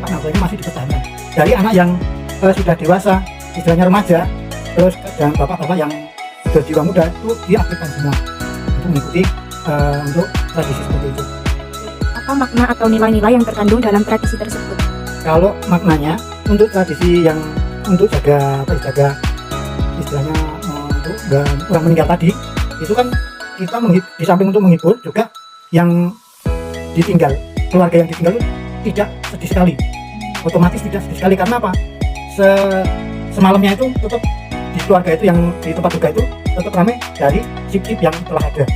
nafsu ini masih dipertahankan dari anak yang sudah dewasa, istilahnya remaja, terus dan bapak-bapak yang berjiwa muda itu diaktifkan semua untuk mengikuti untuk tradisi seperti itu. Apa makna atau nilai-nilai yang terkandung dalam tradisi tersebut? Kalau maknanya untuk tradisi yang untuk jaga istilahnya untuk orang meninggal tadi, itu kan kita di samping untuk menghibur juga yang ditinggal, keluarga yang ditinggal itu tidak sedih sekali, otomatis tidak sedih sekali. Karena apa? Semalamnya itu tetap di keluarga itu yang di tempat duka itu tetap ramai dari sip-sip yang telah ada.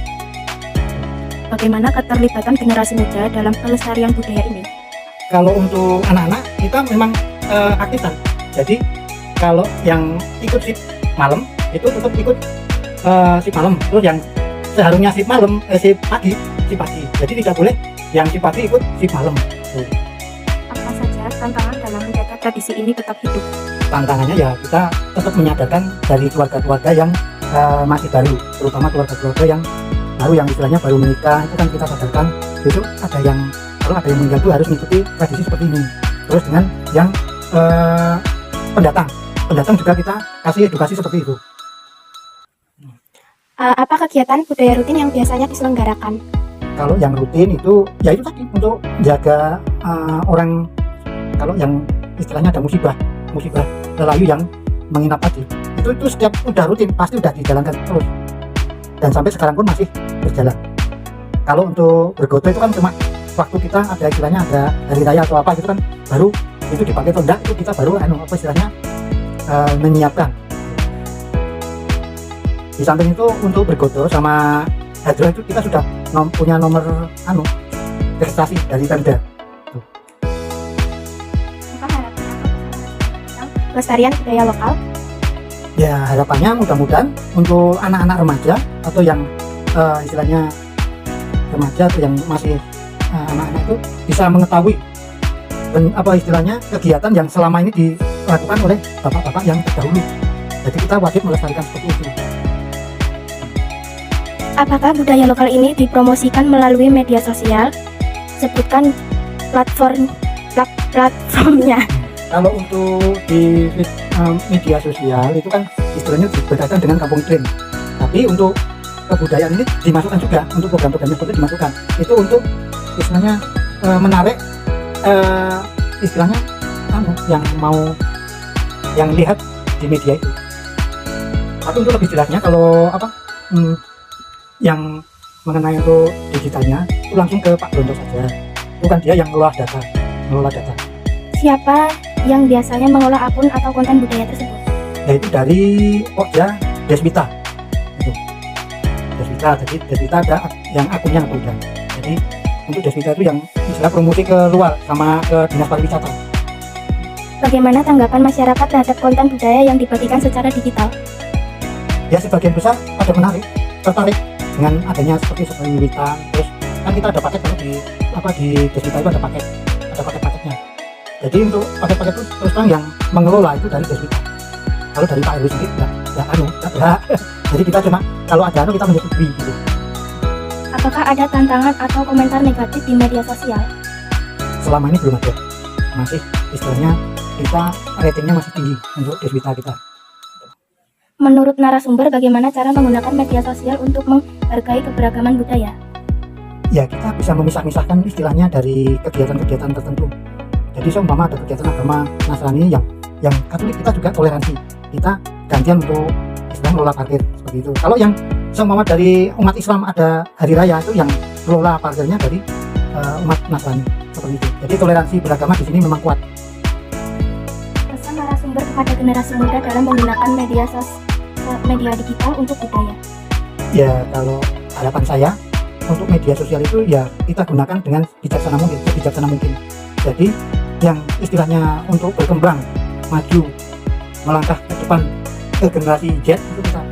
Bagaimana keterlibatan generasi muda dalam pelestarian budaya ini? Kalau untuk anak-anak kita memang aktifan. Jadi kalau yang ikut sip malam itu tetap ikut sip malam. Terus yang seharusnya sip malam, sip pagi. Jadi tidak boleh yang sip pagi ikut sip malam. Apa saja tantangan dalam menjaga tradisi ini tetap hidup? Tantangannya ya kita tetap menyadarkan dari keluarga-keluarga yang masih baru, terutama keluarga-keluarga yang baru, yang istilahnya baru menikah, itu kan kita sadarkan itu ada yang kalau ada yang meninggal itu harus mengikuti tradisi seperti ini. Terus dengan yang pendatang juga kita kasih edukasi seperti itu. Apa kegiatan budaya rutin yang biasanya diselenggarakan? Kalau yang rutin itu ya itu tadi untuk jaga orang, kalau yang istilahnya ada musibah lelayu yang menginap tadi, itu setiap udah rutin pasti udah dijalankan terus dan sampai sekarang pun masih berjalan. Kalau untuk bergoto itu kan cuma waktu kita ada istilahnya ada hari raya atau apa gitu kan baru itu dipakai atau enggak, itu kita baru apa istilahnya menyiapkan. Di samping itu untuk bergoto sama hadroh itu kita sudah punya nomor registrasi dari Pemda. Apa harapan pelestarian budaya lokal? Ya harapannya mudah-mudahan untuk anak-anak remaja atau yang istilahnya remaja atau yang masih anak-anak itu bisa mengetahui dan apa istilahnya kegiatan yang selama ini dilakukan oleh bapak-bapak yang terdahulu. Jadi kita wajib melestarikan seperti itu. Apakah budaya lokal ini dipromosikan melalui media sosial? Sebutkan platformnya. Kalau untuk di media sosial itu kan istilahnya berkaitan dengan kampung iklim. Tapi untuk kebudayaan ini dimasukkan juga, untuk program-program seperti itu dimasukkan. Itu untuk istilahnya menarik istilahnya yang lihat di media itu. Tapi untuk lebih jelasnya kalau yang mengenai untuk digitalnya itu langsung ke Pak Bronto saja. Bukan dia yang mengelola data. Siapa yang biasanya mengolah akun atau konten budaya tersebut? Yaitu dari Pokja Deswita. Itu. Deswita, jadi Deswita ada yang akunnya udah. Jadi untuk Deswita itu yang istilah promosi ke luar sama ke Dinas Pariwisata. Bagaimana tanggapan masyarakat terhadap konten budaya yang dibagikan secara digital? Ya sebagian besar pada tertarik dengan adanya seperti wiwitan. Terus kan kita ada paket kalau di Deswita itu ada paket-paketnya. Jadi untuk paket-paket itu terus terang yang mengelola itu dari Deswita. Kalau dari Pak RW sendiri enggak. Jadi kita cuma kalau ada kita menyetujui gitu. Apakah ada tantangan atau komentar negatif di media sosial? Selama ini belum ada. Masih istilahnya kita ratingnya masih tinggi untuk Deswita kita. Menurut narasumber, bagaimana cara menggunakan media sosial untuk menghargai keberagaman budaya? Ya kita bisa memisah-misahkan istilahnya dari kegiatan-kegiatan tertentu. Jadi seumpama ada kegiatan agama Nasrani yang Katolik, kita juga toleransi. Kita gantian untuk istilah ngelola parkir seperti itu. Kalau yang seumpama dari umat Islam ada hari raya itu yang ngelola parkirnya dari umat Nasrani seperti itu. Jadi toleransi beragama di sini memang kuat. Pesan narasumber kepada generasi muda dalam menggunakan media digital untuk budaya. Ya kalau harapan saya untuk media sosial itu ya kita gunakan dengan sebijaksana mungkin. Jadi yang istilahnya untuk berkembang, maju, melangkah ke depan ke generasi Z itu kita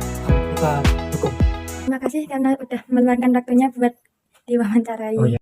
dukung. Terima kasih karena udah meluangkan waktunya buat diwawancarai. Oh, iya.